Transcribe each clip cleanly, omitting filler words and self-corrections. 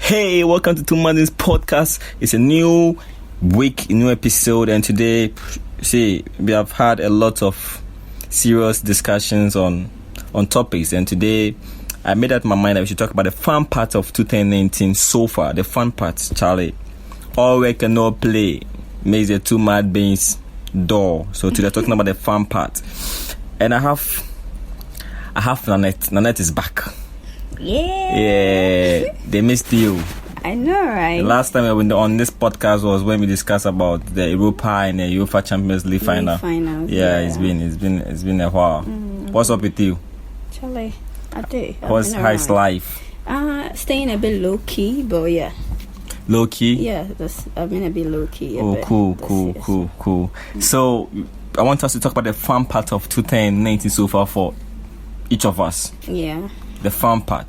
Hey, welcome to Two Martins Podcast. It's a new week, a new episode, and today, we have had a lot of serious discussions on topics, and today I made up my mind that we should talk about the fun part of 2019 so far. The fun part, Charlie. All work and no play makes the two mad beings door. So today, talking about the fun part, and I have Nanette. Nanette is back. Yeah, they missed you. I know, right? The last time I went on this podcast was when we discussed about the Europa and the UEFA Champions League final. Yeah, it's been a while. What's up with you? Charlie, I do. How's life? Staying a bit low key, but yeah. Low key? Yeah, I've been a bit low key. Cool. So I want us to talk about the fun part of 2019 so far for each of us. Yeah. The fun part,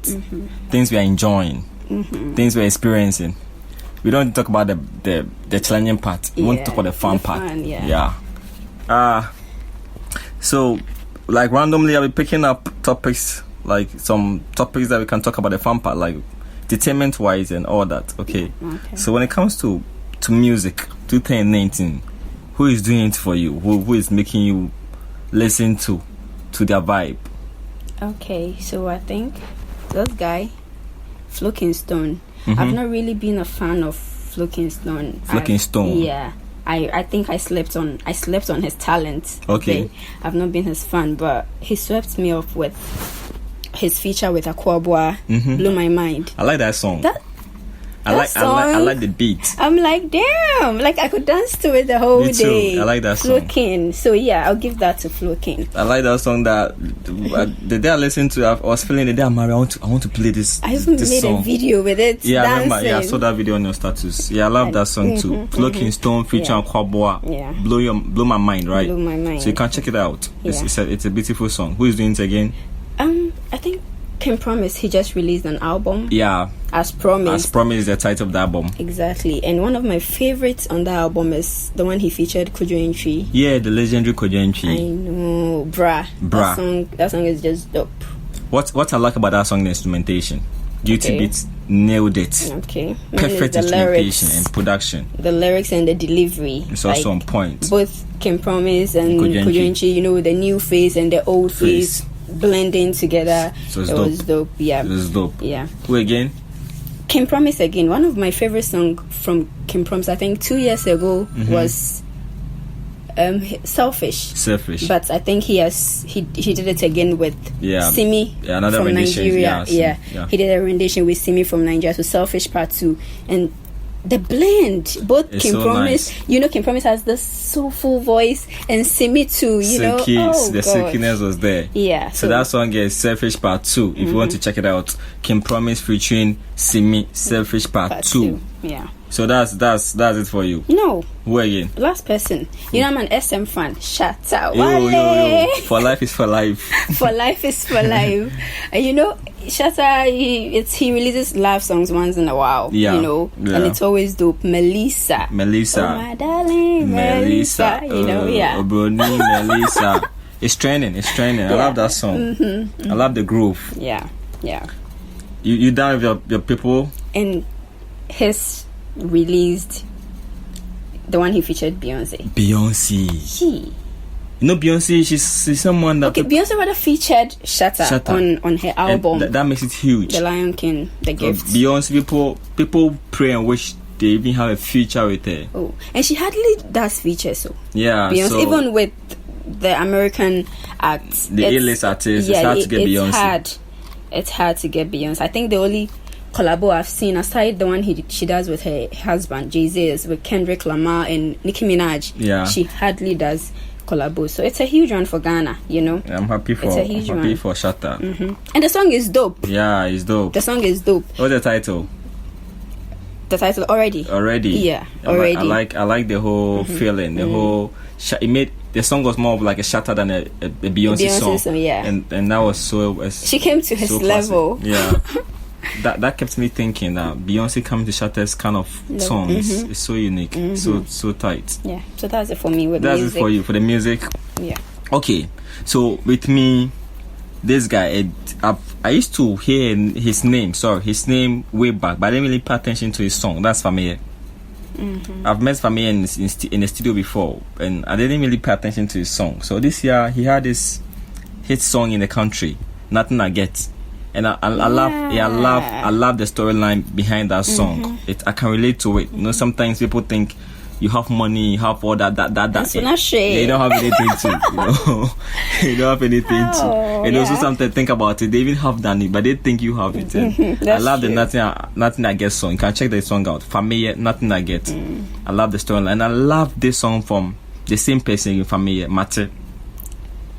things we are enjoying, things we're experiencing. We don't talk about the challenging part. We want to talk about the fun part. So, like randomly, I'll be picking up topics, like some topics that we can talk about the fun part, like entertainment wise and all that. Okay. So when it comes to music, 2019, who is doing it for you? Who is making you listen to their vibe? Okay, so I think this guy, Stone. I've not really been a fan of Stone. Yeah, I think I slept on his talent. Okay, I've not been his fan, but he swept me off with his feature with Aquabua. Blew my mind. I like that song. I like the beat. I'm like, damn, like I could dance to it the whole day. I like that song. Flokin. So yeah, I'll give that to Flokin. I like that song. That the day I listened to, I was feeling the day I'm married. I want to play this. I even made song. A video with it. Yeah, dancing. I remember. Yeah, I saw that video on your status. Yeah, I love that song too. Flokin Stone featuring Kwaboa. Yeah, blow my mind, right? Blew my mind. So you can check it out. Yeah. It's a beautiful song. Who is doing it again? I think Kim Promise, he just released an album. Yeah. As Promised, the title of the album. Exactly. And one of my favorites on the album is the one he featured, Kojo Entry. Yeah, the legendary Kojo Entry. I know. Bra. That song is just dope. What I like about that song, the instrumentation. Duty Beats nailed it. Okay. Perfect instrumentation and production. The lyrics and the delivery. It's also on point. Both Kim Promise and Kojo Entry, the new face and the old face blending together. So it was dope. Yeah. It was dope. Yeah. Who again? Kim Promise again. One of my favorite songs from Kim Promise, I think 2 years ago, was Selfish. But I think he did it again with Simi another from rendition. Nigeria. Yeah. He did a rendition with Simi from Nigeria. So Selfish Part 2. And the blend, both it's Kim so Promise, nice. Kim Promise has this soulful voice, and Simi too. The silkiness was there. Yeah. So that song is Selfish Part 2. If you want to check it out, Kim Promise featuring Simi, Selfish Part 2. Yeah. So that's it for you. No. Who again? Last person. I'm an SM fan. Shut up. Yo. For life is for life. For life is for life. And Shatta, he releases live songs once in a while. Yeah. And it's always dope. Melissa. Oh my darling Melissa. Obroni Melissa. It's trending. I love that song. I love the groove. Yeah. You down with your people? And his released the one he featured Beyonce. Beyonce, she's someone that Beyonce rather featured Shatta on her album. That makes it huge. The Lion King, The Gift. Beyonce, people pray and wish they even have a feature with her. Oh, and she hardly does features. So yeah, Beyonce, even with the American acts, the A-list artists, it's hard to get Beyonce. It's hard to get Beyonce. I think the only collabo I've seen, aside the one she does with her husband Jay-Z, is with Kendrick Lamar and Nicki Minaj. Yeah, she hardly does collabo, so it's a huge one for Ghana. I'm happy for Shatta. And the song is dope. Yeah, it's dope. The song is dope. What's the title? The title Already. Yeah, Already. I like the whole feeling. The whole it made the song was more of like a Shatta than a Beyonce song. Yeah, and that was so. She came to his level. Yeah. That kept me thinking that Beyonce coming to Shatta's kind of song is so unique, so tight. Yeah, so that's it for me with that's music. It for you for the music. Yeah. Okay, so with me, this guy, I used to hear his name way back, but I didn't really pay attention to his song. That's Famille. I've met Famille in the studio before, and I didn't really pay attention to his song. So this year he had this hit song in the country, Nothing I Get, and I love the storyline behind that song. I can relate to it. You know, sometimes people think you have money, you have all that. That's not shit. You don't have anything to, you know. You don't have anything to. And also sometimes think about it. They even have done it, but they think you have it. And I love the Nothing I Get song. You can check the song out. Familia, Nothing I Get. I love the storyline, and I love this song from the same person in Familia, Mate.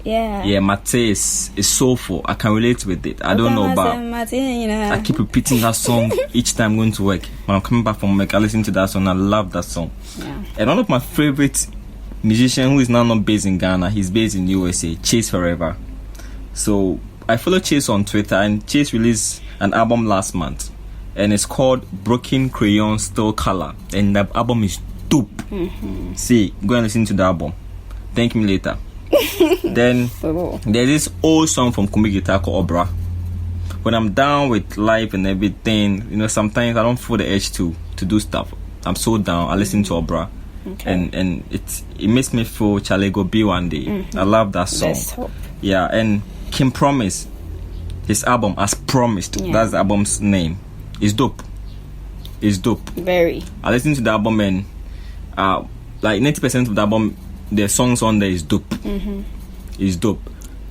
Yeah, Mate is soulful. I can relate with it. I don't know, but I keep repeating that song each time I'm going to work. When I'm coming back from work, I listen to that song. I love that song. Yeah. And one of my favorite musicians, who is now not based in Ghana, he's based in USA, Chase Forever. So I follow Chase on Twitter, and Chase released an album last month, and it's called Broken Crayon Still Color, and the album is dope. See, go and listen to the album. Thank me later. Then there's this old song from Kumi Guitar called Obra. When I'm down with life and everything, you know, sometimes I don't feel the urge to do stuff. I'm so down, I listen to Obra. And it makes me feel Charlie go be one day. I love that song. Let's hope. Yeah, and Kim Promise, his album As Promised, that's the album's name. It's dope. Very. I listen to the album, and like 90% of the album, the songs on there is dope. It's dope.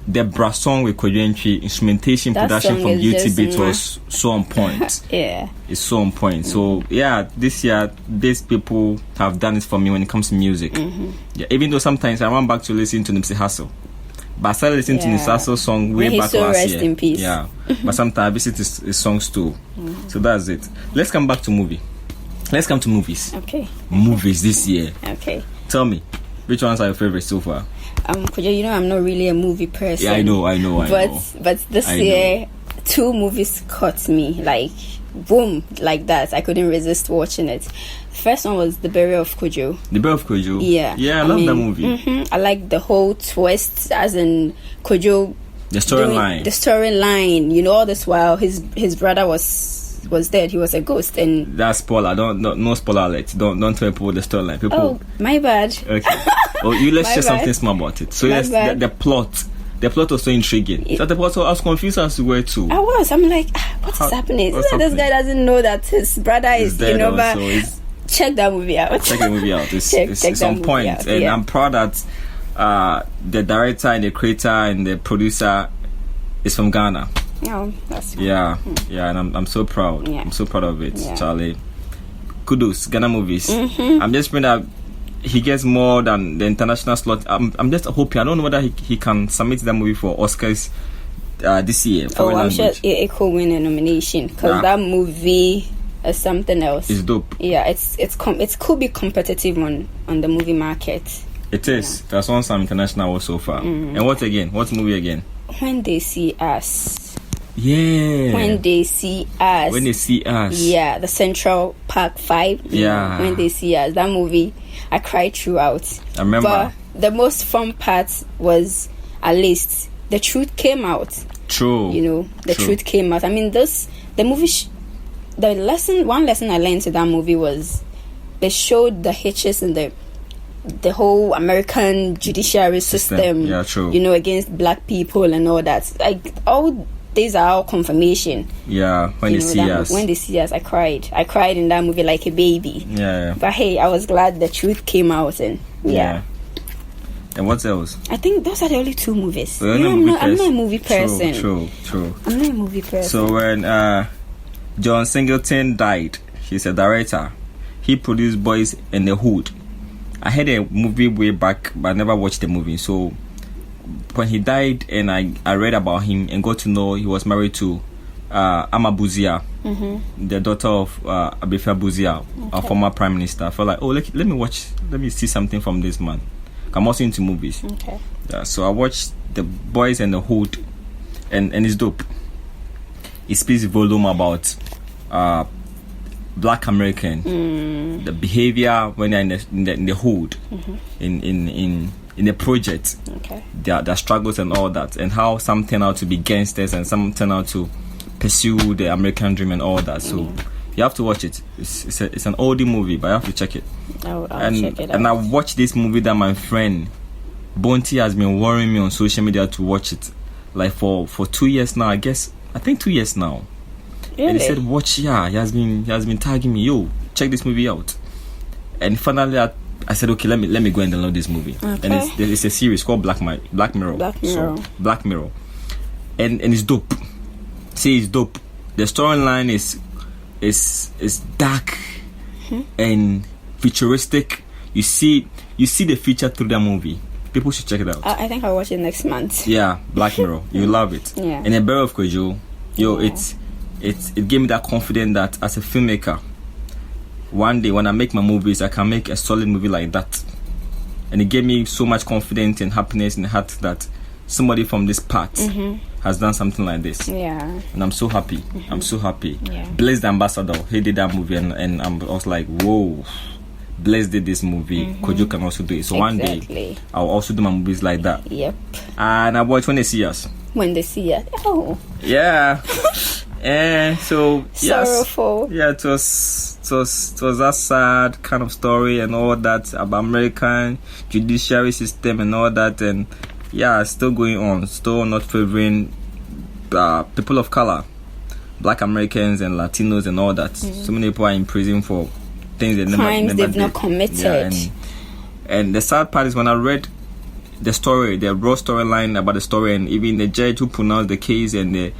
The brass song with Korean instrumentation production from UTB was so on point. It's so on point. So yeah, this year these people have done it for me when it comes to music. Yeah, even though sometimes I run back to listen to Nipsey Hussle, but I started listening to Nipsey Hussle song way back last year. In peace. Yeah, but sometimes I visit his songs too. So that's it. Let's come back to movie. Let's come to movies. Okay. Movies this year. Okay. Tell me, which ones are your favorites so far? You know, I'm not really a movie person. Yeah, I know. But this year, 2 movies caught me, like, boom, like that. I couldn't resist watching it. First one was The Burial of Kojo. The Burial of Kojo? Yeah. Yeah, I love that movie. I like the whole twist, as in Kojo. The storyline. The storyline. You know, all this while his brother was dead. He was a ghost, and that's spoiler. No spoiler alert. Don't tell people the storyline. People. Oh, my bad. Okay. Let's share something small about it. So yes, the plot. The plot was so intriguing. So the plot, I was confused as to where to. I was. I'm like, what is happening? This guy doesn't know that his brother is dead, but check that movie out. Check the movie out. It's on point, and I'm proud that the director and the creator and the producer is from Ghana. Oh, that's cool. Yeah, and I'm so proud. I'm so proud of it, Charlie. Kudos, Ghana movies. I'm just praying that he gets more than the international slot. I'm just hoping. I don't know whether he can submit that movie for Oscars this year. I'm sure it could win a nomination, because that movie is something else. It's dope. Yeah, it could be competitive on the movie market. It is. That's won some international awards so far. And what again? What movie again? When They See Us. Yeah. When They See Us. When They See Us. Yeah, the Central Park 5. Yeah. When They See Us. That movie, I cried throughout. I remember. But the most fun part was, at least, the truth came out. True. You know, the truth came out. I mean, the movie, one lesson I learned in that movie was they showed the hitches in the whole American judiciary system. Yeah, true. You know, against black people and all that. Like, all these are all confirmation. Yeah, when they see us. When they see us, I cried. I cried in that movie like a baby. Yeah. But hey, I was glad the truth came out, and yeah. And what else? I think those are the only 2 movies. Well, I'm not a movie person. True. I'm not a movie person. So when John Singleton died, he's a director. He produced Boys in the Hood. I had a movie way back, but I never watched the movie. So when he died, and I read about him and got to know he was married to Ama Buzia, the daughter of Abifia Buzia, our former prime minister. I felt like, let me see something from this man. I'm also into movies. Okay. Yeah, so I watched The Boys in the Hood, and it's dope. It speaks volume about Black American, the behavior when they're in the hood, in the project, their struggles and all that, and how some turn out to be gangsters and some turn out to pursue the American dream and all that. So you have to watch it. It's an oldie movie, but you have to check it. I'll check it out. And I watched this movie that my friend Bonti has been worrying me on social media to watch it, like for 2 years now. I think 2 years now. Really? And he said, watch, he has been tagging me, yo, check this movie out. And finally I said, okay, let me go and download this movie. Okay. And it's a series called Black Mirror. Black Mirror. So, Black Mirror. And it's dope. See, it's dope. The storyline is dark and futuristic. You see the future through the movie. People should check it out. I think I'll watch it next month. Yeah, Black Mirror. You love it. Yeah. And a Barrel of Kojo, it gave me that confidence that as a filmmaker, one day when I make my movies, I can make a solid movie like that. And it gave me so much confidence and happiness in the heart that somebody from this part has done something like this. Yeah. And I'm so happy. I'm so happy. Yeah. Blaze the Ambassador, he did that movie, and I was like, whoa. Blaze did this movie. Kojo can also do it. So one day I'll also do my movies like that. Yep. And I watch When They See Us. When They See Us. Oh. Yeah. And so sorrowful. Yeah, it was that sad kind of story and all that about American judiciary system and all that, and yeah, still going on, still not favoring people of color, Black Americans and Latinos and all that. So many people are in prison for things they crimes never they've not committed. Yeah, and the sad part is when I read the story, the raw storyline about the story, and even the judge who pronounced the case and the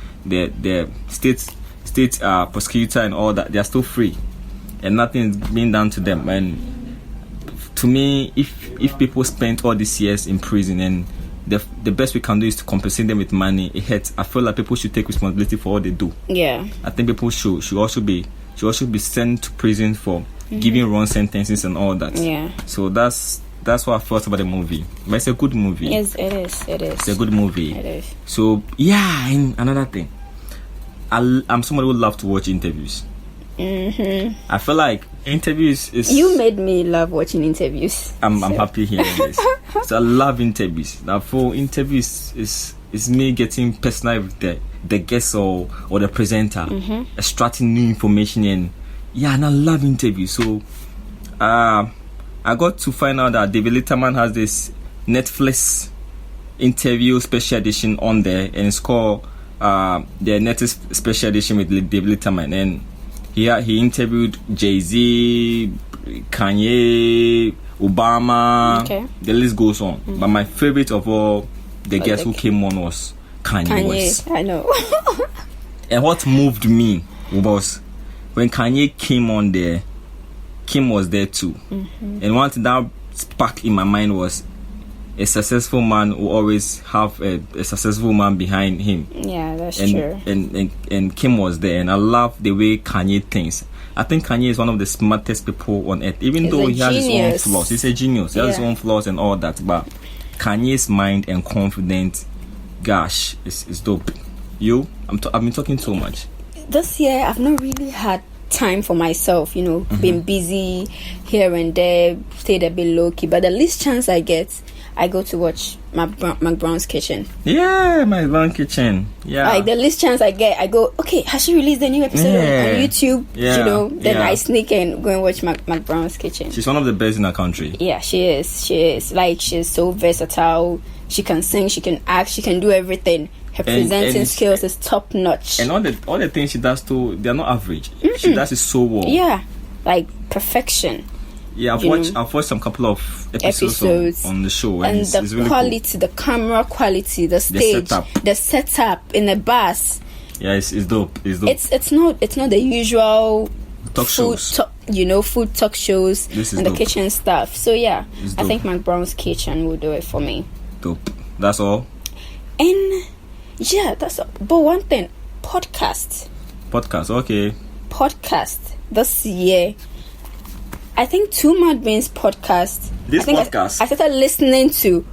state prosecutor and all that, they are still free and nothing is being done to them. And to me, if people spent all these years in prison and the best we can do is to compensate them with money, it hurts. I feel like people should take responsibility for what they do. Yeah, I think people should also be sent to prison for giving wrong sentences and all that. Yeah. So that's what I felt about the movie. But it's a good movie. Yes, it is. It's a good movie. It is. So yeah, and another thing, I'm somebody who love to watch interviews. I feel like interviews is. You made me love watching interviews. I'm happy hearing this. So I love interviews. Now for interviews is me getting personal with the guest or the presenter, extracting new information, and and I love interviews. So I got to find out that David Letterman has this Netflix interview special edition on there, and it's called the Netflix special edition with David Letterman, and he interviewed Jay-Z, Kanye, Obama. Okay. The list goes on. But my favorite of all the guests who came on was Kanye West. I know. And what moved me was when Kanye came on there, Kim was there too. And one thing that sparked in my mind was a successful man will always have a successful man behind him. Yeah, that's true. And Kim was there, and I love the way Kanye thinks. I think Kanye is one of the smartest people on earth, even though he has his own flaws. He's a genius. He has his own flaws and all that, but Kanye's mind and confidence, gosh, is dope. I've been talking so much. This year, I've not really had time for myself, been busy here and there, stayed a bit low-key, but the least chance I get, I go to watch Mac Brown's Kitchen. Yeah, Mac Brown's Kitchen. Yeah. Like, the least chance I get, I go, okay, has she released a new episode on YouTube? Yeah. Then I sneak and go and watch Mac Brown's Kitchen. She's one of the best in our country. Yeah, she is. Like, she's so versatile. She can sing, she can act, she can do everything. Her presenting skills is top notch. And all the things she does too, they're not average. She does it so well. Yeah, like perfection. Yeah, I've watched some couple of episodes on the show, and the it's really quality, cool. The camera quality, the stage, the setup in the bus. Yeah, it's dope. It's not the usual talk shows. Food talk shows and the kitchen stuff. So yeah, I think Mac Brown's Kitchen will do it for me. Dope. That's all. And yeah, that's all. But one thing, podcast. Okay. Podcast this year. I think Two Mad Beans podcast. I started listening to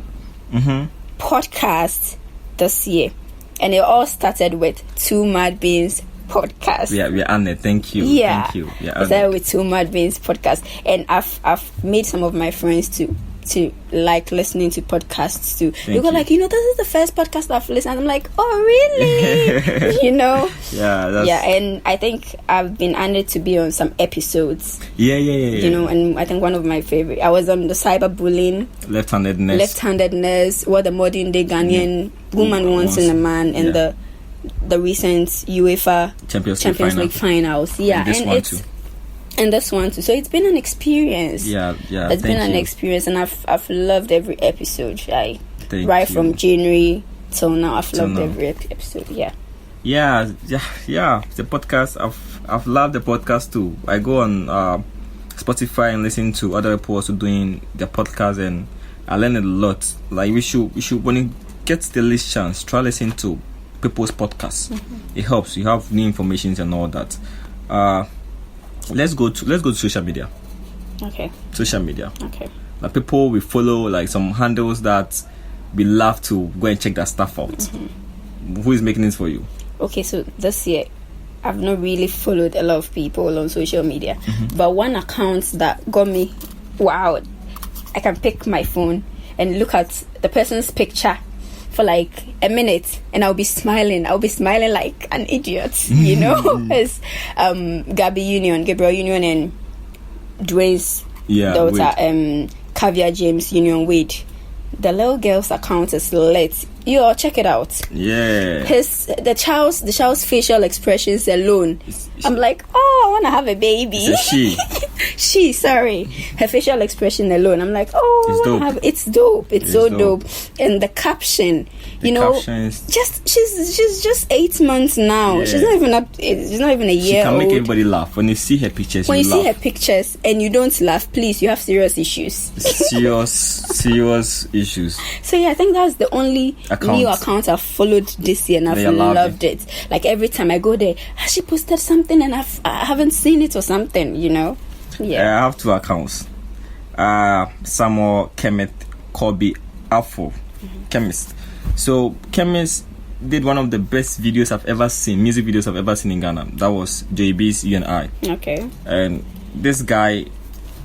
podcast this year, and it all started with Two Mad Beans podcast. We are honored. Thank you. Yeah. Thank you. I started with Two Mad Beans podcast, and I've made some of my friends to like listening to podcasts too. They go like, this is the first podcast I've listened. I'm like, oh really? Yeah, and I think I've been honored to be on some episodes. Yeah. And I think one of my favorite, I was on the cyberbullying, left-handedness, what the modern day Ghanaian woman wants in a man, and the recent UEFA Champions League finals. Yeah, and this one too. So it's been an experience. Yeah. It's been an experience, and I've loved every episode. From January till now, I've loved every episode. Yeah. The podcast, I've loved the podcast too. I go on Spotify and listen to other people also doing their podcast, and I learn a lot. Like we should when you get the least chance, try listening to people's podcasts. Mm-hmm. It helps. You have new information and all that. Let's go to social media. Okay. Social media. Okay. Like people we follow, like some handles that we love to go and check that stuff out. Mm-hmm. Who is making it for you? Okay, so this year I've not really followed a lot of people on social media, but one account that got me wowed. I can pick my phone and look at the person's picture for like a minute, and I'll be smiling like an idiot, It's Gabriel Union and Dwayne's daughter, Caviar James Union Wade. The little girl's account is lit. You all check it out. Yeah. The child's facial expressions alone. I'm like, oh, I want to have a baby. She. Sorry. Her facial expression alone. I'm like, oh, it's dope. It's so dope. And the caption, captions. She's just 8 months now. Yeah. She's not even a year old. She can make everybody laugh when you see her pictures. When you see her pictures and you don't laugh, please, you have serious issues. Serious issues. So yeah, I think that's the only new account I've followed this year, and I've loved it. Like every time I go there, has she posted something and I haven't seen it or something, Yeah. I have 2 accounts. Samuel Kenneth Kobe Afo, Chemist. So Chemist did one of the best videos I've ever seen, music videos I've ever seen in Ghana. That was JB's You and I. Okay. And this guy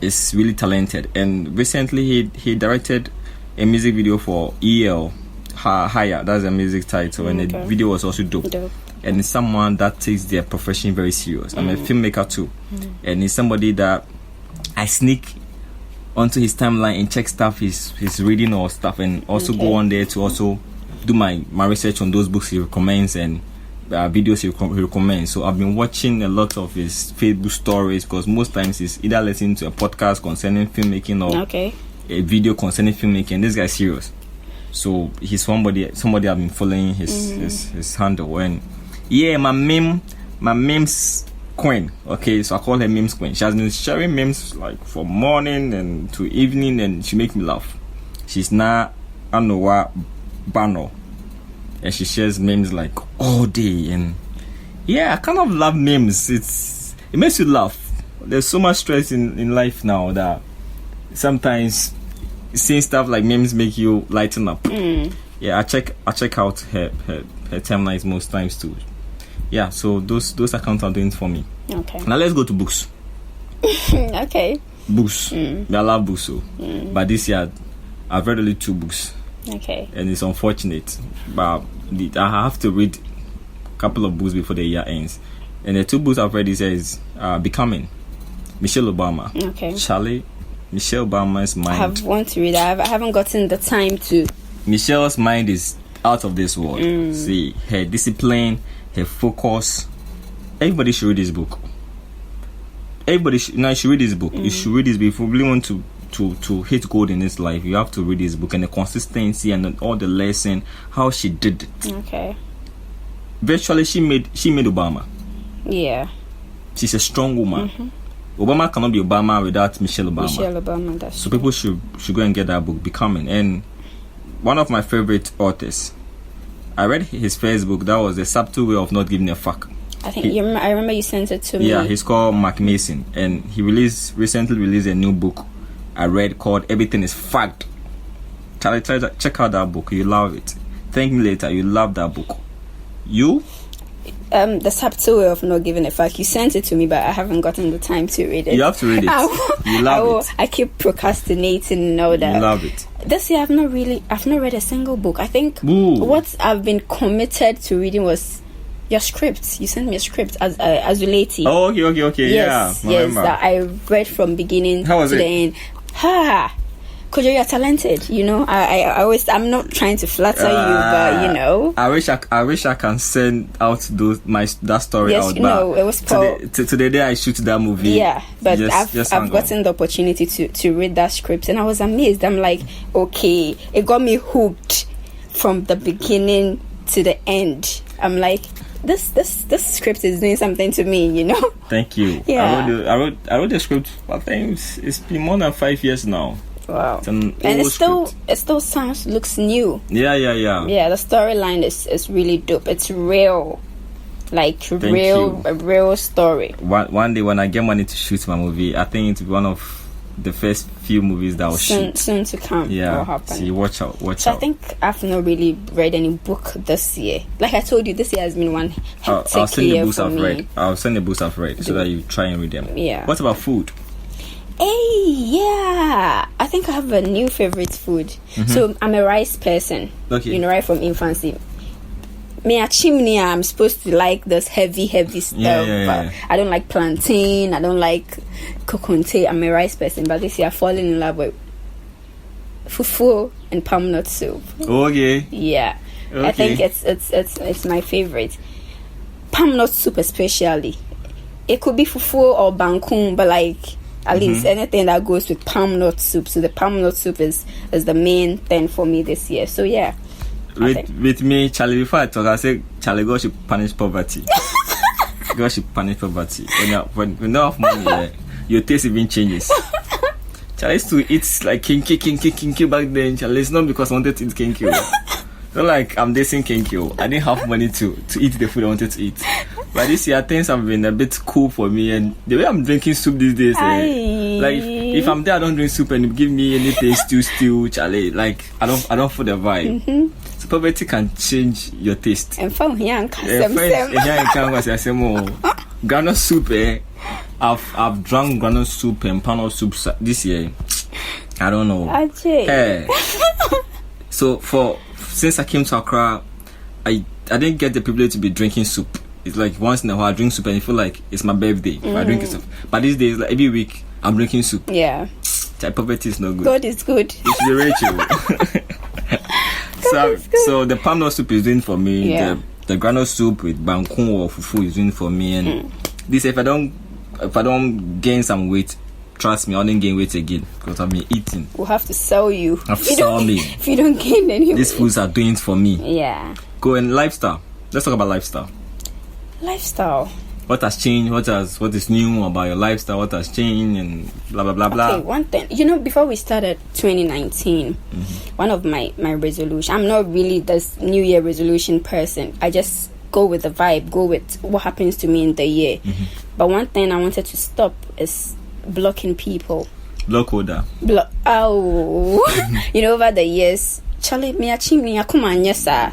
is really talented, and recently he directed a music video for EL Higher. That's a music title, and the video was also dope. And it's someone that takes their profession very serious. I'm a filmmaker too, and he's somebody that I sneak onto his timeline and check stuff he's reading or stuff, and also go on there to also do my research on those books he recommends and videos he recommends. So I've been watching a lot of his Facebook stories, because most times he's either listening to a podcast concerning filmmaking or a video concerning filmmaking. This guy's serious, so he's somebody I've been following his handle. And my memes queen. Okay, so I call her memes queen. She has been sharing memes like from morning and to evening, and she makes me laugh. She's now Anowa Bano, and she shares memes like all day. And I kind of love memes. It makes you laugh. There's so much stress in life now that sometimes seeing stuff like memes make you lighten up. I check out her timelines most times too. So those accounts are doing it for me. Okay. Now let's go to books. Okay. Books. I love books, but this year I've read only 2 books. Okay. And it's unfortunate, but I have to read a couple of books before the year ends. And the 2 books I've read is Becoming, Michelle Obama. Okay. Charlie, Michelle Obama's mind. I want to read that. I haven't gotten the time to. Michelle's mind is out of this world. See, her discipline, her focus. Everybody should read this book. Everybody should read this book. You should read this book if you really want to hit gold in this life. You have to read this book, and the consistency and all the lesson, how she did it. Okay. Virtually, she made Obama. Yeah. She's a strong woman. Obama cannot be Obama without Michelle Obama. That's so people should go and get that book, Becoming. And one of my favorite authors, I read his first book. That was The Subtle Way of Not Giving a Fuck. I remember you sent it to me. Yeah, he's called Mark Mason, and he recently released a new book I read called Everything is Fact. Check out that book. You love it. Thank me later. You love that book. You? The subtle way of not giving a fuck. You sent it to me, but I haven't gotten the time to read it. You have to read it. You love it. I keep procrastinating and all that. You love it. This year I've not read a single book. I think what I've been committed to reading was your script. You sent me a script as Azuleti. Oh, okay. Yes, that I read from beginning to the end. Kojo, you're talented. You know, I'm not trying to flatter you, but you know, I wish I can send out that story out. Yes, no, it was to the day I shoot that movie. Yeah, but I've gotten the opportunity to read that script, and I was amazed. I'm like, okay, it got me hooked from the beginning to the end. I'm like, this script is doing something to me, you know. Thank you. Yeah. I wrote the script. I think it's been more than 5 years now. Wow. And it still looks new. Yeah. Yeah, the storyline is really dope. It's real. Like a real story. One day when I get money to shoot my movie, I think it's one of the first few movies that will shoot. Soon to come. Yeah. Will happen. See, watch out. So I think I've not really read any book this year. Like I told you, this year has been one hectic I'll send year the books for I've me. read. I'll send the books I've read so that you try and read them. Yeah. What about food? Hey, yeah. I think I have a new favorite food. So I'm a rice person. Okay. You know, right from infancy. Me a chimney, I'm supposed to like this heavy stuff. Yeah. I don't like plantain. I don't like kokonte. I'm a rice person, but this year I've fallen in love with fufu and palm nut soup. Okay. Yeah. Okay. I think it's my favorite. Palm nut soup especially. It could be fufu or bangkun, but like at least anything that goes with palm nut soup. So the palm nut soup is the main thing for me this year. So yeah. With me, Charlie, before I talk, I say Charlie, God should punish poverty. God should punish poverty. When you don't have money, your taste even changes. Charlie used to eat like kinky back then. Charlie, it's not because I wanted to eat kinky. Not like I'm dating kinky. I didn't have money to eat the food I wanted to eat. But this year things have been a bit cool for me, and the way I'm drinking soup these days, like if I'm there, I don't drink soup and you give me anything stew, Charlie. Like I don't feel the vibe. So poverty can change your taste. And from here, granite soup. I've drunk granite soup and panel soup this year. I don't know. So since I came to Accra, I didn't get the privilege to be drinking soup. It's like once in a while I drink soup and I feel like it's my birthday if I drink soup. But these days, like every week, I'm drinking soup. Yeah. Poverty is not good. God is good. You should be Rachel. So the palm nut soup is doing for me. Yeah. The granite soup with bangkun or fufu is doing for me. And this, if I don't gain some weight, trust me, I won't gain weight again because I've been eating. We'll have to sell you. Have to sell me. If you don't gain any weight. These foods are doing it for me. Yeah. Go and lifestyle. Let's talk about lifestyle. Lifestyle. What has changed? What is new about your lifestyle? What has changed and blah blah blah blah. Okay, one thing, before we started 2019, one of my resolution. I'm not really this New Year resolution person. I just go with the vibe, go with what happens to me in the year. But one thing I wanted to stop is blocking people. Block order. Over the years, Charlie, me a chimney, come on, yes sir.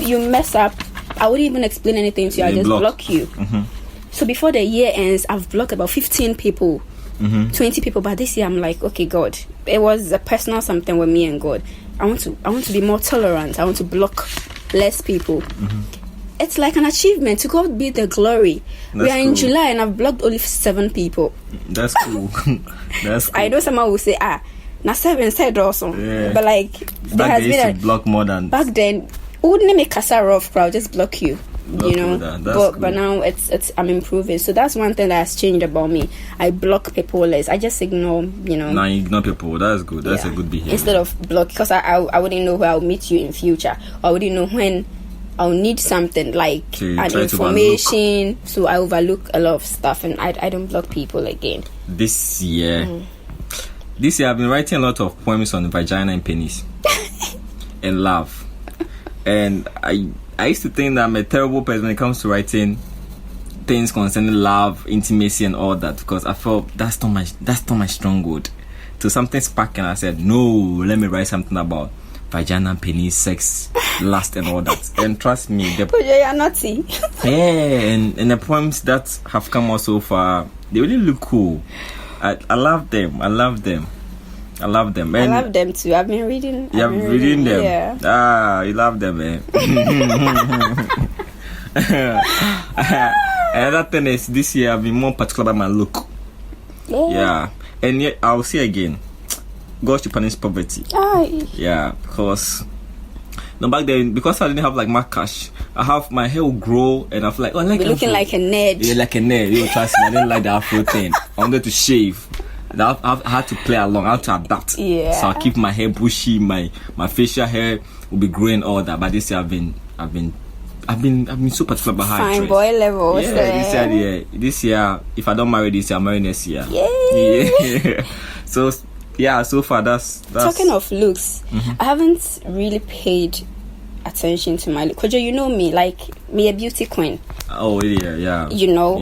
You mess up. I wouldn't even explain anything to you. I just block you. So before the year ends, I've blocked about 15 people, 20 people. But this year, I'm like, okay, God, it was a personal something with me and God. I want to be more tolerant. I want to block less people. It's like an achievement. To God be the glory. We are in July and I've blocked only 7 people. That's cool. That's cool. I know someone will say, now 7 said also. Yeah. But like, there has been block more than back then. Wouldn't make a rough crowd, just block you. But now it's I'm improving. So that's one thing that has changed about me. I block people less. I just ignore, Now you ignore people. That's good. That's a good behavior. Instead of block, because I wouldn't know where I'll meet you in future. Or I wouldn't know when I'll need something like an information. So I overlook a lot of stuff and I don't block people again. This year I've been writing a lot of poems on vagina and penis and love. And I used to think that I'm a terrible person when it comes to writing things concerning love, intimacy, and all that, because I felt that's not my stronghold. So something sparked, and I said, no, let me write something about vagina, penis, sex, last and all that. And trust me, you are naughty. and the poems that have come out so far, they really look cool. I love them. And I love them too. I've been reading. You have been reading them. Yeah. You love them, man. Another thing is, this year I've been more particular about my look. Yeah. And yet I'll say again, God should punish poverty. Aye. Yeah, because back then, because I didn't have like my cash, my hair will grow, and I feel like, you're looking like a nerd. Yeah, like a nerd. You know, trust me, I didn't like the afro thing. I wanted to shave. I had to play along. I had to adapt. Yeah. So I keep my hair bushy. My facial hair will be growing, all that. But this year I've been so particular about how I dress. Fine boy level. Yeah, this year, if I don't marry this year, I'll marry next year. Yay. Yeah. So far that's talking of looks. I haven't really paid attention to my look. Kojo, you know me, like me a beauty queen. Oh yeah. You know,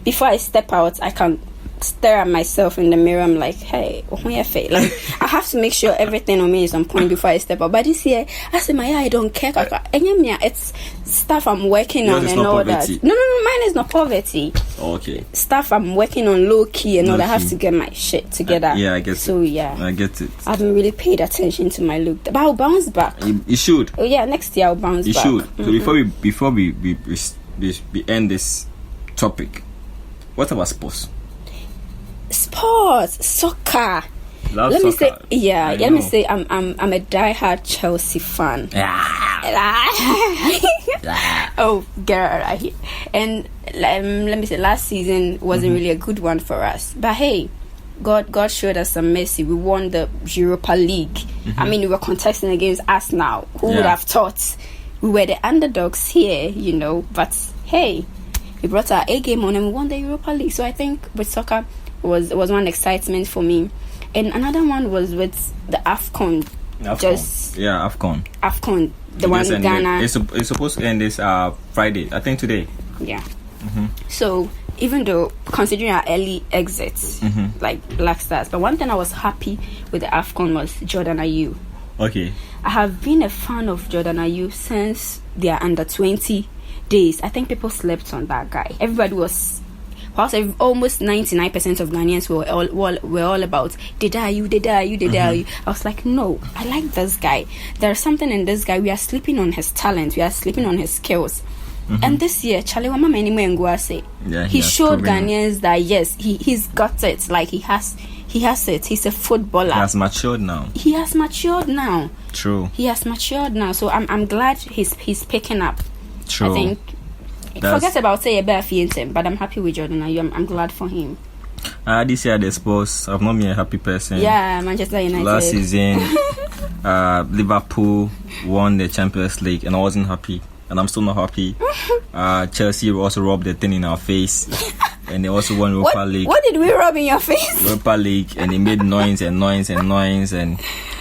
before I step out, I can stare at myself in the mirror. I'm like, hey, like I have to make sure everything on me is on point before I step out. But this year, I said, I don't care. It's stuff I'm working on and all that. No, mine is not poverty. Okay. Stuff I'm working on low key and all that. I have to get my shit together. I get it. So yeah, I get it. I haven't really paid attention to my look, but I'll bounce back. You should. Oh yeah, next year I'll bounce back. You should. So before we end this topic, what about sports? Sports, soccer. Let me say, I'm a diehard Chelsea fan. Oh, get out of here. And let me say, last season wasn't really a good one for us. But hey, God showed us some mercy. We won the Europa League. I mean, we were contesting against us now. Who would have thought? We were the underdogs here, you know. But hey, we brought our A game on and we won the Europa League. So I think with soccer was one excitement for me. And another one was with the AFCON. AFCON. The one in Ghana. It's supposed to end this Friday. I think today. Yeah. So even though considering our early exits, like Black Stars, but one thing I was happy with the AFCON was Jordan Ayew. Okay. I have been a fan of Jordan Ayew since their under 20 days. I think people slept on that guy. Everybody was. Whilst almost 99% of Ghanaians were all about did Ayew. I was like, no, I like this guy. There's something in this guy. We are sleeping on his talent. We are sleeping on his skills. And this year, Charlie Wama he showed Ghanaians that yes, he's got it. Like he has it. He's a footballer. He has matured now. True. He has matured now. So I'm glad he's picking up. True. I think. Forget about say but I'm happy with Jordan Ayew. I'm glad for him. This year the sports, I've not been a happy person. Yeah, Manchester United. Last season, Liverpool won the Champions League, and I wasn't happy, and I'm still not happy. Chelsea also rubbed the thing in our face, and they also won Europa League. What did we rub in your face? Europa League, and they made noise, and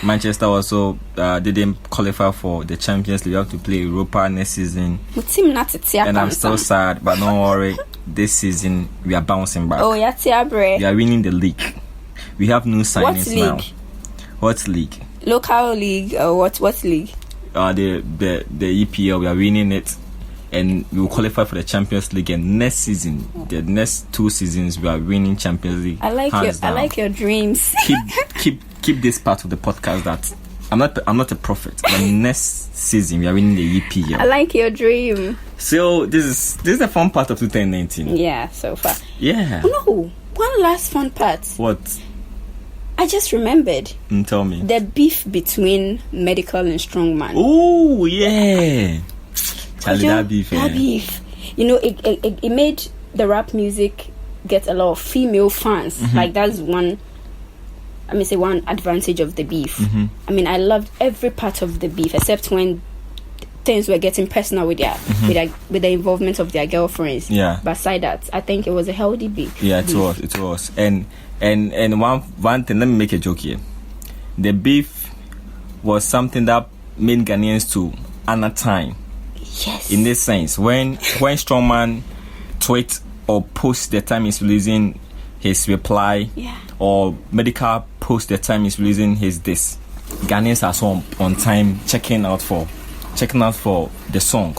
Manchester also didn't qualify for the Champions League. We have to play Europa next season. And I'm so sad, but don't worry. This season, we are bouncing back. Oh, yeah, we are winning the league. We have new signings now. What league? Local league or what league? The EPL, we are winning it. And we will qualify for the Champions League. And next season, the next 2 seasons, we are winning Champions League. I like your dreams. Keep this part of the podcast that I'm not a prophet. But next season we are winning the EPL. I like your dream. So this is the fun part of 2019. Yeah, so far. Yeah. No, one last fun part. What? I just remembered. Tell me. The beef between Medical and Strongman. Oh yeah. Charlie, that beef. You know, it made the rap music get a lot of female fans. Like that's one advantage of the beef. I mean, I loved every part of the beef except when things were getting personal with with the involvement of their girlfriends. Yeah. Beside that, I think it was a healthy beef. Yeah, it was. And one thing, let me make a joke here. The beef was something that made Ghanaians to honor time. Yes. In this sense, when Strongman tweet or post the time he's releasing his reply, or Medical post the time he's releasing his this, Ghanaians are so on time checking out for checking out for the song.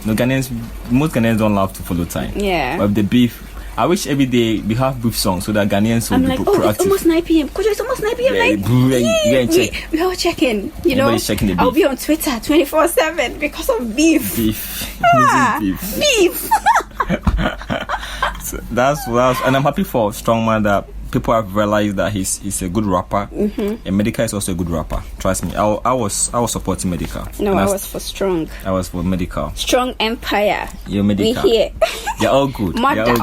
Most Ghanaians don't love to follow time. Yeah. But the beef, I wish every day we have beef songs so that Ghanaians will be proactive. It's almost 9 p.m. Coach, it's almost 9 p.m. We all checking. Everybody's checking the beef. I'll be on Twitter 24/7 because of beef. Beef. Beef. So that's and I'm happy for Strongman that people have realized that he's a good rapper. And Medica is also a good rapper. Trust me. I was supporting Medica. No, I was for Strong. I was for Medica. Strong Empire. You're Medica. We here. They're all good. They're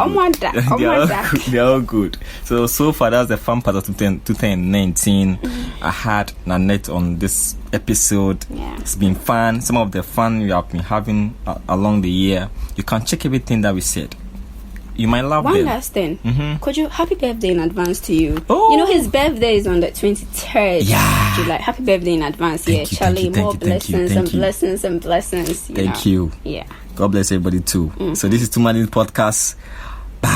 all good. So far that's the fun part of 2019. I had Nanette on this episode. Yeah. It's been fun. Some of the fun we have been having along the year. You can check everything that we said. You might love One them. last thing. Could you happy birthday in advance to you? Oh. His birthday is on the 23rd of July. Happy birthday in advance. Charlie. More blessings and blessings and blessings. Thank you. Yeah. God bless everybody too. So this is Two Man in Podcast. Bye.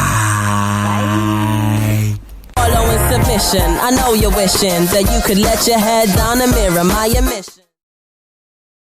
Following submission, I know you're wishing that you could let your head down and mirror my admission.